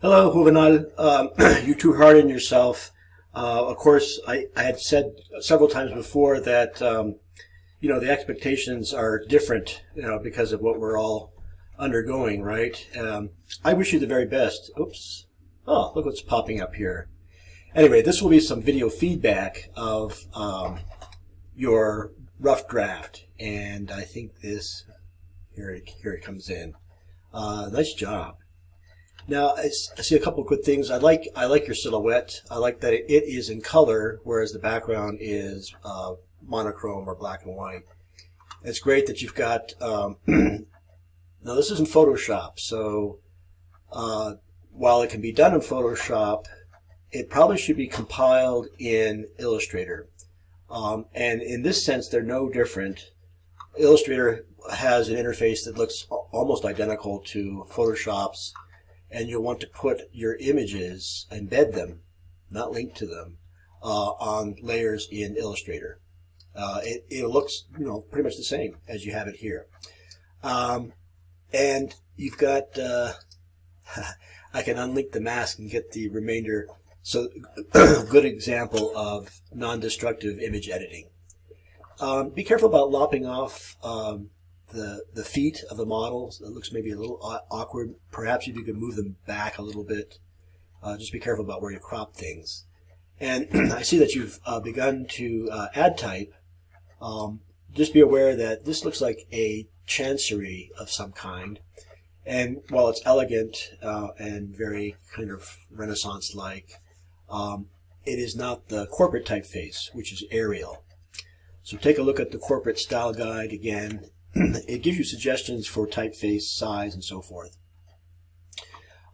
Hello, Juvenal. You're too hard on yourself. Of course, I had said several times before that the expectations are different, because of what we're all undergoing, right? I wish you the very best. Oops. Oh, look what's popping up here. Anyway, this will be some video feedback of your rough draft, and I think this here it comes in. Nice job. Now, I see a couple of good things. I like your silhouette. I like that it is in color, whereas the background is monochrome or black and white. It's great that you've got. Now, this isn't Photoshop, so while it can be done in Photoshop, it probably should be compiled in Illustrator. And in this sense, they're no different. Illustrator has an interface that looks almost identical to Photoshop's, and you'll want to put your images, embed them, not link to them, on layers in Illustrator. It looks, pretty much the same as you have it here. And you've got, I can unlink the mask and get the remainder. So, good example of non-destructive image editing. Be careful about lopping off the feet of the models. It looks maybe a little awkward. Perhaps if you could move them back a little bit. Just be careful about where you crop things. And I see that you've begun to add type. Just be aware that this looks like a chancery of some kind. And while it's elegant and very kind of Renaissance-like, it is not the corporate typeface, which is Arial. So take a look at the corporate style guide again. It gives you suggestions for typeface size and so forth.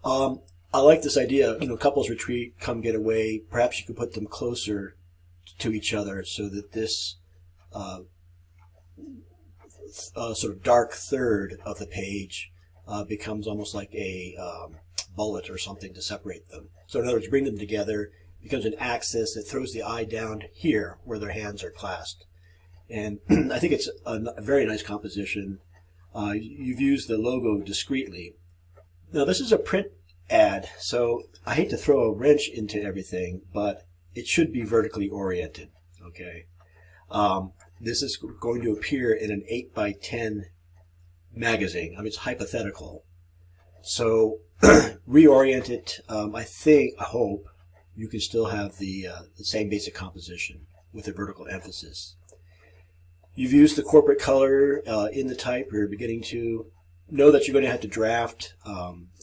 I like this idea, couples retreat, come get away. Perhaps you could put them closer to each other so that this sort of dark third of the page becomes almost like a bullet or something to separate them. So in other words, bring them together, becomes an axis that throws the eye down here where their hands are clasped. And I think it's a very nice composition. You've used the logo discreetly. Now, this is a print ad, so I hate to throw a wrench into everything, but it should be vertically oriented, okay? This is going to appear in an 8x10 magazine. I mean, it's hypothetical. So reorient it. I hope, you can still have the same basic composition with a vertical emphasis. You've used the corporate color in the type. You're beginning to know that you're going to have to draft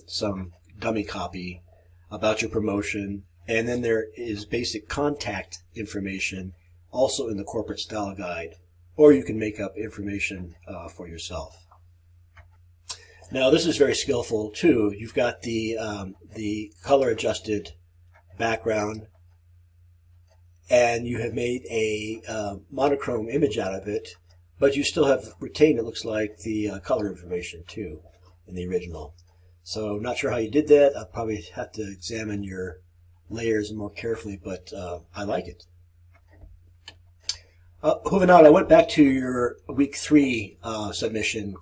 some dummy copy about your promotion. And then there is basic contact information also in the corporate style guide. Or you can make up information for yourself. Now, this is very skillful, too. You've got the color-adjusted background, and you have made a monochrome image out of it, but you still have retained, it looks like, the color information too in the original. So not sure how you did that. I'll probably have to examine your layers more carefully, but I like it. Moving on, I went back to your week 3 submission,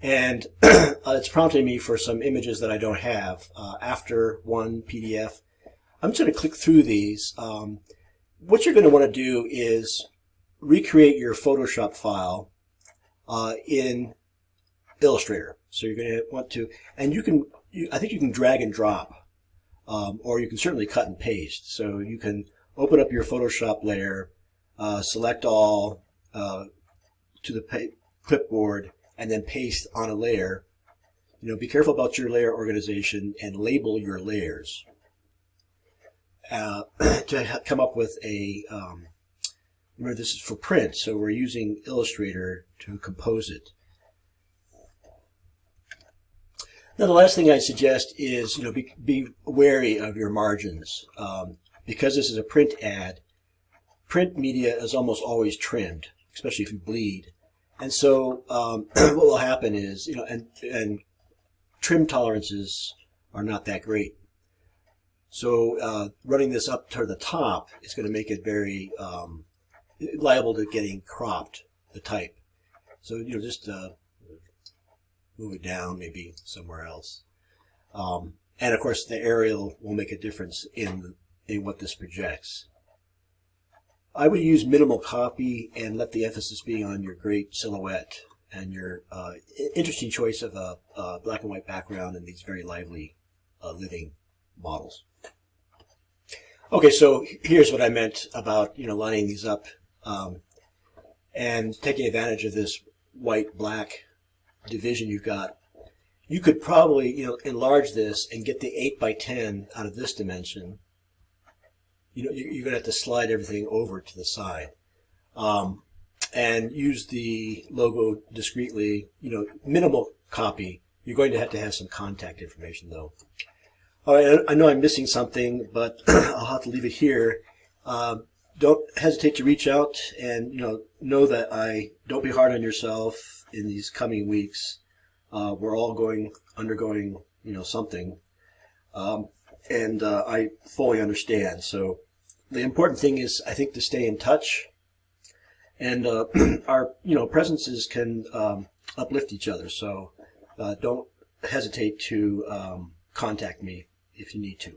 and it's prompting me for some images that I don't have. After one PDF, I'm just going to click through these. What you're going to want to do is recreate your Photoshop file in Illustrator. So you're going to want to, and I think you can drag and drop, or you can certainly cut and paste. So you can open up your Photoshop layer, select all to the clipboard, and then paste on a layer. Be careful about your layer organization and label your layers. To come up with a, remember this is for print, so we're using Illustrator to compose it. Now the last thing I suggest is, be wary of your margins. Because this is a print ad, print media is almost always trimmed, especially if you bleed. And so what will happen is, and trim tolerances are not that great. So running this up to the top is going to make it very liable to getting cropped, the type. So, just move it down maybe somewhere else. And of course, the aerial will make a difference in what this projects. I would use minimal copy and let the emphasis be on your great silhouette and your interesting choice of a black and white background and these very lively living models. Okay, so here's what I meant about lining these up and taking advantage of this white-black division you've got. You could probably enlarge this and get the 8 by 10 out of this dimension. You're going to have to slide everything over to the side and use the logo discreetly. Minimal copy. You're going to have some contact information though. All right, I know I'm missing something, but I'll have to leave it here. Don't hesitate to reach out, and know that don't be hard on yourself in these coming weeks. We're all undergoing something, and I fully understand. So the important thing is, I think, to stay in touch, and our presences can uplift each other. So don't hesitate to contact me if you need to.